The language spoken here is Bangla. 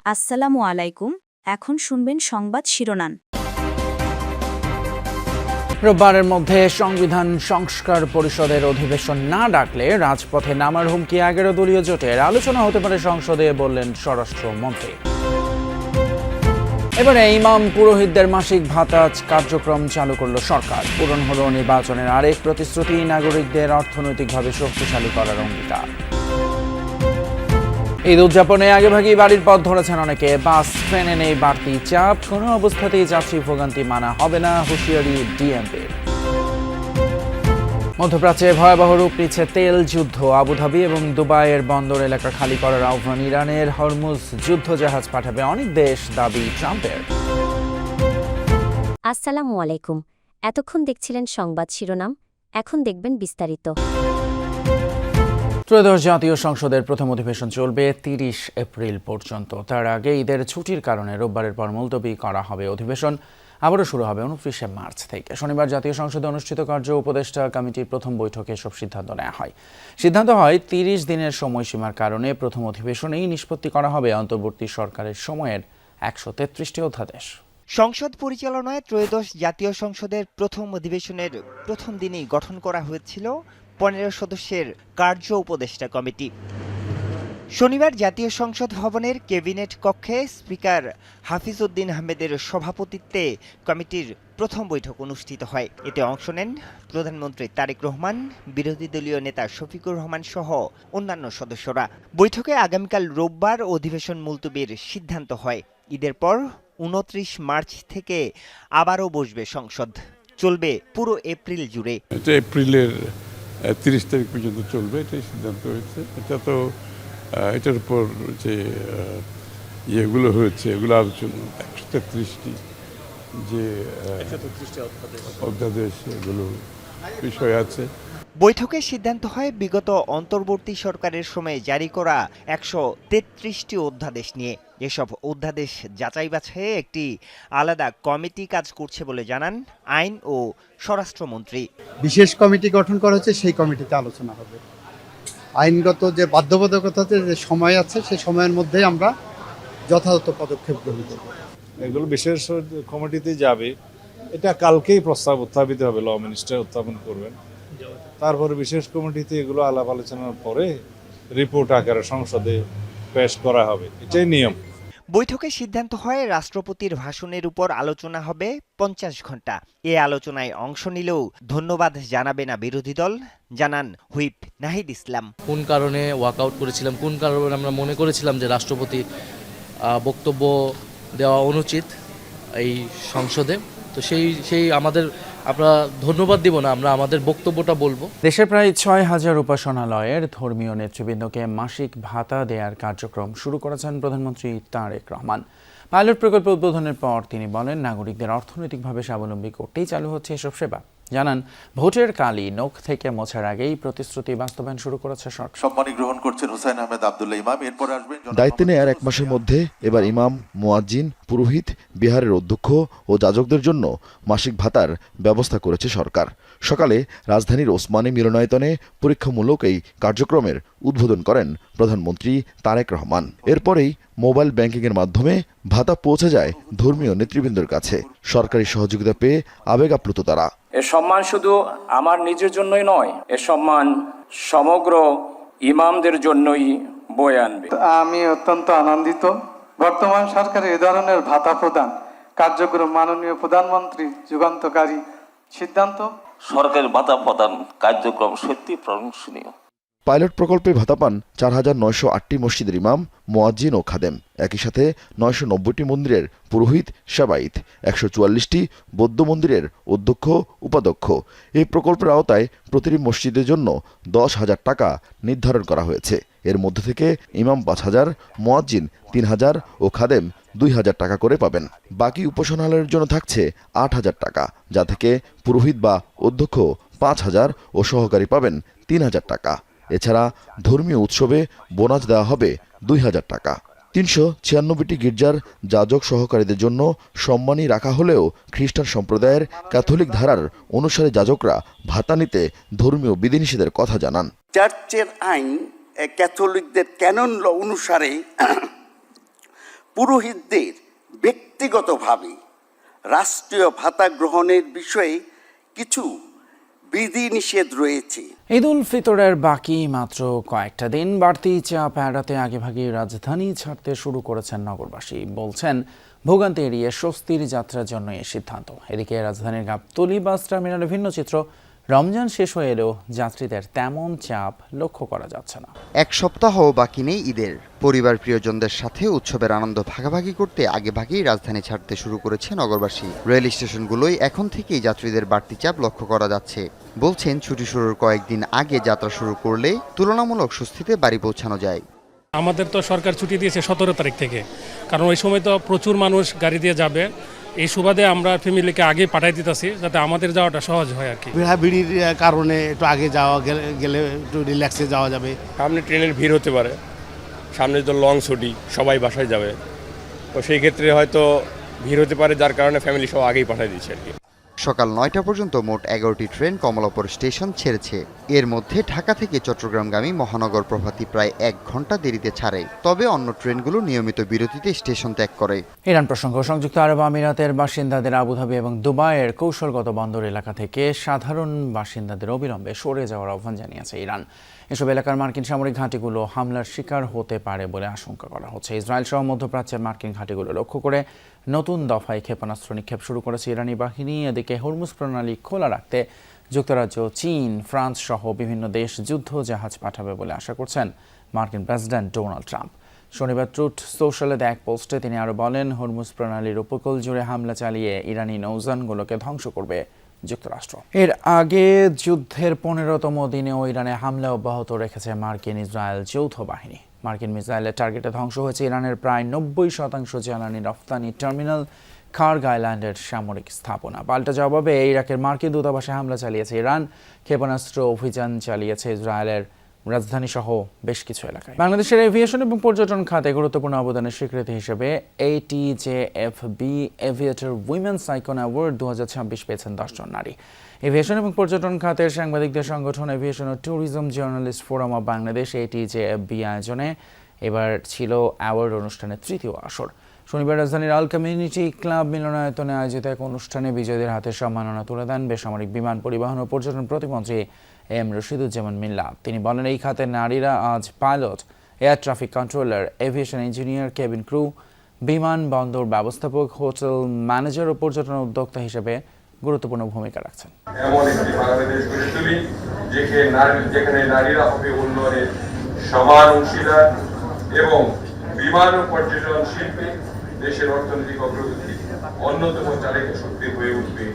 আসসালামু আলাইকুম। এখন শুনবেন সংবাদ শিরোনাম। রোববারের মধ্যে সংবিধান সংস্কার পরিষদের অধিবেশন না ডাকলে রাজপথে নামার হুমকি 11 দলীয় জোটের। আলোচনা হতে পারে সংসদে, বললেন স্বরাষ্ট্রমন্ত্রী। এবারে ইমাম পুরোহিতদের মাসিক ভাতা কার্যক্রম চালু করল সরকার। পূরণ হলো নির্বাচনের আরেক প্রতিশ্রুতি, নাগরিকদের অর্থনৈতিকভাবে শক্তিশালী করার অঙ্গীকার। ঈদ উদযাপনে আগেভাগেই বাড়ির পথ ধরেছেন অনেকে। বাস ট্রেনে নেই বাড়তি চাপ, কোনো অবস্থাতেই যাত্রী ভোগান্তি মানা হবে না, হুঁশিয়ারি ডিএমপির। মধ্যপ্রাচ্যে ভয়াবহ রূপ নিচ্ছে তেল যুদ্ধ। আবুধাবি এবং দুবাইয়ের বন্দর এলাকা খালি করার আহ্বান ইরানের। হরমুজ যুদ্ধজাহাজ পাঠাবে অনেক দেশ, দাবি ট্রাম্পের। আসসালামু আলাইকুম। এতক্ষণ দেখছিলেন সংবাদ শিরোনাম, এখন দেখবেন বিস্তারিত। ত্রয়োদশ জাতীয় সংসদের প্রথম অধিবেশন চলবে 30 এপ্রিল পর্যন্ত। তার আগে ঈদের ছুটির কারণে রোববারের পর মুলতবি করা হবে অধিবেশন। আবারও শুরু হবে 29 মার্চ থেকে। শনিবার জাতীয় সংসদে অনুষ্ঠিত কার্য উপদেষ্টা কমিটির প্রথম বৈঠকে এসব সিদ্ধান্ত নেওয়া হয়। সিদ্ধান্ত হয় 30 দিনের সময়সীমার কারণে প্রথম অধিবেশনেই নিষ্পত্তি করা হবে অন্তর্বর্তী সরকারের সময়ের 133টি অধ্যাদেশ। সংসদ পরিচালনায় ত্রয়োদশ জাতীয় সংসদের প্রথম অধিবেশনের প্রথম দিনেই গঠন করা হয়েছিল 15 সদস্যের কার্য উপদেষ্টা কমিটি। শনিবার জাতীয় সংসদ ভবনের ক্যাবিনেট কক্ষে স্পিকার হাফিজ উদ্দিন আহমেদের সভাপতিত্বে কমিটির প্রথম বৈঠক অনুষ্ঠিত হয়। এতে অংশ নেন প্রধানমন্ত্রী তারেক রহমান, বিরোধী দলীয় নেতা শফিকুর রহমান সহ অন্যান্য সদস্যরা। বৈঠকে আগামীকাল রোববার অধিবেশন মুলতবির সিদ্ধান্ত হয়। ঈদের পর 29 মার্চ থেকে আবারও বসবে সংসদ। চলবে পুরো এপ্রিল জুড়ে। এটা এপ্রিলের 30 তারিখ পর্যন্ত চলবে, এটাই সিদ্ধান্ত হয়েছে। এটা তো এটার উপর যে ইয়েগুলো হয়েছে, এগুলো আলোচনা 133টি যে অধ্যাদেশ, এগুলো বিষয় আছে। বৈঠকে সিদ্ধান্ত হয় বিগত অন্তর্বর্তী সরকারের সময়ে জারি করা 133টি অধ্যাদেশ নিয়ে। এসব অধ্যাদেশ যাচাই বাছাইয়ে একটি আলাদা কমিটি কাজ করছে বলে জানান আইন ও স্বরাষ্ট্রমন্ত্রী। বিশেষ কমিটি গঠন করা হচ্ছে, সেই কমিটিতে আলোচনা হবে। আইনগত যে বাধ্যবাধকতা যে সময় আছে, সেই সময়ের মধ্যে আমরা যথাযথ পদক্ষেপ গ্রহণ করব। এগুলো বিশেষ কমিটিতে যাবে। এটা কালকেই প্রস্তাব উত্থাপিত হবে, ল মিনিস্টার উত্থাপন করবেন। তারপরে বিশেষ কমিটিতে এগুলো আলাপ আলোচনার পরে রিপোর্ট আকারে সংসদে পেশ করা হবে, এটাই নিয়ম। বৈঠকে সিদ্ধান্ত হয় রাষ্ট্রপতির ভাষণের উপর আলোচনা হবে 50 ঘন্টা। এ আলোচনায় অংশ নিলেও ধন্যবাদ জানাবে না বিরোধী দল, জানান হুইপ নাহিদ ইসলাম। কোন কারণে ওয়াকআউট করেছিলাম, কোন কারণে আমরা মনে করেছিলাম যে রাষ্ট্রপতি বক্তব্য দেওয়া অনুচিত এই সংসদে, তো সেই আমাদের আমরা ধন্যবাদ দিব না, আমরা আমাদের বক্তব্যটা বলবো। দেশের প্রায় 6000 উপাসনালয়ের ধর্মীয় নেতৃবৃন্দকে মাসিক ভাতা দেওয়ার কার্যক্রম শুরু করেছেন প্রধানমন্ত্রী তারেক রহমান। পাইলট প্রকল্প উদ্বোধনের পর তিনি বলেন, নাগরিকদের অর্থনৈতিকভাবে স্বাবলম্বী করতেই চালু হচ্ছে এসব সেবা। জানান, ভোটের কালি নখ থেকে মোছার আগেই প্রতিশ্রুতি বাস্তবায়ন শুরু করেছে সরকার। সম্মানী গ্রহণ করছেন হুসাইন আহমেদ আব্দুল্লাহ ইমাম। এরপর আসবেন দায়িত্ব নেয়ার 1 মাসের মধ্যে এবার ইমাম, মুয়াজ্জিন, পুরোহিত, বিহারের অধ্যক্ষ ও যাজকদের জন্য মাসিক ভাতার ব্যবস্থা করেছে সরকার। সকালে রাজধানীর ওসমানী মিলনায়তনে পরীক্ষামূলক এই কার্যক্রমের উদ্বোধন করেন প্রধানমন্ত্রী তারেক রহমান। এরপরেই মোবাইল ব্যাংকিংয়ের মাধ্যমে ভাতা পৌঁছে যায় ধর্মীয় নেতৃবৃন্দের কাছে। সরকারি সহযোগিতা পেয়ে আবেগ আপ্লুত তারা। এ সম্মান শুধু আমার নিজের জন্যই নয়, এ সম্মান সমগ্র ইমামদের জন্যই বয়ে আনবে। আমি অত্যন্ত আনন্দিত। বর্তমান সরকারের এ ধরনের ভাতা প্রদান কার্যক্রম মাননীয় প্রধানমন্ত্রী যুগান্তকারী সিদ্ধান্ত। সরকারের ভাতা প্রদান কার্যক্রম সত্যি প্রশংসনীয়। পাইলট প্রকল্পে ভাতা পান 4908টি মসজিদের ইমাম, মুয়াজ্জিন ও খাদেম। একই সাথে 990টি মন্দিরের পুরোহিত, সেবায়েত, 144টি বৌদ্ধ মন্দিরের অধ্যক্ষ, উপাধ্যক্ষ। এই প্রকল্পের আওতায় প্রতিটি মসজিদের জন্য 10,000 টাকা নির্ধারণ করা হয়েছে। এর মধ্যে থেকে ইমাম 5,000, মুয়াজ্জিন 3,000 ও খাদেম 2,000 টাকা করে পাবেন। বাকি উপাসনালয়ের জন্য থাকছে 8,000 টাকা, যা থেকে পুরোহিত বা অধ্যক্ষ 5,000 ও সহকারী পাবেন 3,000 টাকা। এছাড়া ধর্মীয় উৎসবে বোনাস দেওয়া হবে 2,000 টাকা। 396টি গির্জার যাজক সহকারীদের জন্য সম্মানী রাখা হলেও খ্রিস্টান সম্প্রদায়ের ক্যাথলিক ধারার অনুসারী যাজকরা ভাতা নিতে ধর্মীয় বিধিনিষেধের কথা জানান। চার্চের আইন ক্যাথলিকদের ক্যানন ল অনুসারে পুরোহিতদের ব্যক্তিগতভাবে রাষ্ট্রীয় ভাতা গ্রহণের বিষয়ে কিছু বিধিনিষেধ রয়েছে। ঈদ উল ফিতরের বাকি মাত্র কয়েকটা দিন, বাড়তি চাপ এড়াতে আগেভাগে রাজধানী ছাড়তে শুরু করেছেন নগরবাসী। বলছেন ভোগান্তি এড়িয়ে স্বস্তির যাত্রার জন্য এই সিদ্ধান্ত। এদিকে রাজধানীর গাবতলী বাস টার্মিনালে ভিন্ন চিত্র। রমজান শেষ হয়ে এলেও যাত্রীদের তেমন চাপ লক্ষ্য করা যাচ্ছে না। এক সপ্তাহ বাকি নেই ঈদের। পরিবার প্রিয়জনদের সাথে উৎসবের আনন্দ ভাগাভাগি করতে আগেভাগেই রাজধানী ছাড়তে শুরু করেছে নগরবাসী। রেল স্টেশনগুলোই এখন থেকেই যাত্রীদের বাড়তি চাপ লক্ষ্য করা যাচ্ছে। বলছেন ছুটি শুরুর কয়েকদিন আগে যাত্রা শুরু করলে তুলনামূলক স্বস্তিতে বাড়ি পৌঁছানো যায়। আমাদের তো সরকার ছুটি দিয়েছে 17 তারিখ থেকে, কারণ ওই সময় তো প্রচুর মানুষ গাড়ি দিয়ে যাবে। এই সুবাদে আমরা ফ্যামিলিকে আগে পাঠাই দিতেছি যাতে আমাদের যাওয়াটা সহজ হয় আর কি। ভিড়ির কারণে একটু আগে যাওয়া গেলে একটু রিল্যাক্সে যাওয়া যাবে। সামনে ট্রেনের ভিড় হতে পারে, সামনে তো লং ছুটি, সবাই বাসায় যাবে, তো সেই ক্ষেত্রে হয়তো ভিড় হতে পারে, যার কারণে ফ্যামিলি সব আগেই পাঠাই দিচ্ছে আর কি। সকাল 9টা পর্যন্ত মোট 11টি ট্রেন কমলাপুর স্টেশন ছেড়েছে। এর মধ্যে ঢাকা থেকে চট্টগ্রামগামী মহানগর প্রভাতী প্রায় 1 ঘন্টা দেরিতে ছাড়ে। তবে অন্য ট্রেনগুলো নিয়মিত বিরতিতে স্টেশন ত্যাগ করে। ইরান প্রসঙ্গ। সংযুক্ত আরব আমিরাতের বাসিন্দাদের আবুধাবি এবং দুবাইয়ের কৌশলগত বন্দর এলাকা থেকে সাধারণ বাসিন্দাদের অবিলম্বে সরে যাওয়ার আহ্বান জানিয়েছে ইরান। এসব এলাকার মার্কিন সামরিক ঘাঁটিগুলো হামলার শিকার হতে পারে বলে আশঙ্কা করা হচ্ছে। ইসরায়েল সহ মধ্যপ্রাচ্যের মার্কিন ঘাঁটিগুলো লক্ষ্য করে নতুন দফায় ক্ষেপণাস্ত্র নিক্ষেপ শুরু করেছে ইরানি বাহিনী। এদিকে হরমুজ প্রণালী খোলা রাখতে যুক্তরাজ্য, চীন, ফ্রান্স সহ বিভিন্ন দেশ যুদ্ধ জাহাজ পাঠাবে বলে আশা করছেন মার্কিন প্রেসিডেন্ট ডোনাল্ড ট্রাম্প। শনিবার ট্রুথ সোশ্যালে এক পোস্টে তিনি আরও বলেন, হরমুজ প্রণালীর উপকূল জুড়ে হামলা চালিয়ে ইরানি নৌযানগুলোকে ধ্বংস করবে যুক্তরাষ্ট্র। এর আগে যুদ্ধের 15তম দিনেও ইরানে হামলা অব্যাহত রেখেছে মার্কিন ইসরায়েল যৌথ বাহিনী। মার্কিন মিসাইলের টার্গেটে ধ্বংস হয়েছে ইরানের প্রায় 90% জ্বালানি রফতানি টার্মিনাল, খার্গ আইল্যান্ডের সামরিক স্থাপনা। পাল্টা জবাবে ইরাকের মার্কিন দূতাবাসে হামলা চালিয়েছে ইরান। ক্ষেপণাস্ত্র অভিযান চালিয়েছে ইসরায়েলের রাজধানী সহ বেশ কিছু এলাকায়। বাংলাদেশের এভিয়েশন এবং পর্যটন খাতে গুরুত্বপূর্ণ অবদানের স্বীকৃতি হিসেবে ATJFB aviator women's icon award 2026 পেয়েছেন 10 জন নারী। এভিয়েশন এবং পর্যটন খাতের সাংবাদিকদের সংগঠন এভিয়েশন ও tourism journalist forum of Bangladesh ATJFB আয়োজনে এবার ছিল অ্যাওয়ার্ড অনুষ্ঠানের তৃতীয় আসর। শনিবার রাজধানীর আল কমিউনিটি ক্লাব মিলনায়তনে আয়োজিত এক অনুষ্ঠানে বিজয়ীদের হাতে সম্মাননা তুলে দেন বেসামরিক বিমান পরিবহন ও পর্যটন প্রতিমন্ত্রী এম রশিদুজ্জামান মিল্লা। তিনি বলেন, এই খাতের নারীরা আজ pilot, air traffic controller, aviation engineer, cabin crew, বিমান বন্দর ব্যবস্থাপক, হোটেল ম্যানেজার ও পর্যটন উদ্যোক্তা হিসেবে গুরুত্বপূর্ণ ভূমিকা রাখছেন। এমন একটি বাংলাদেশ গড়ে তুলি যেখানে নারীরা হবে উন্নয়নের সমান অংশীদার এবং বিমান ও পর্যটন শিল্পে দেশের অর্থনৈতিক অগ্রগতি অন্যতম চালিকা শক্তি হয়ে উঠবে।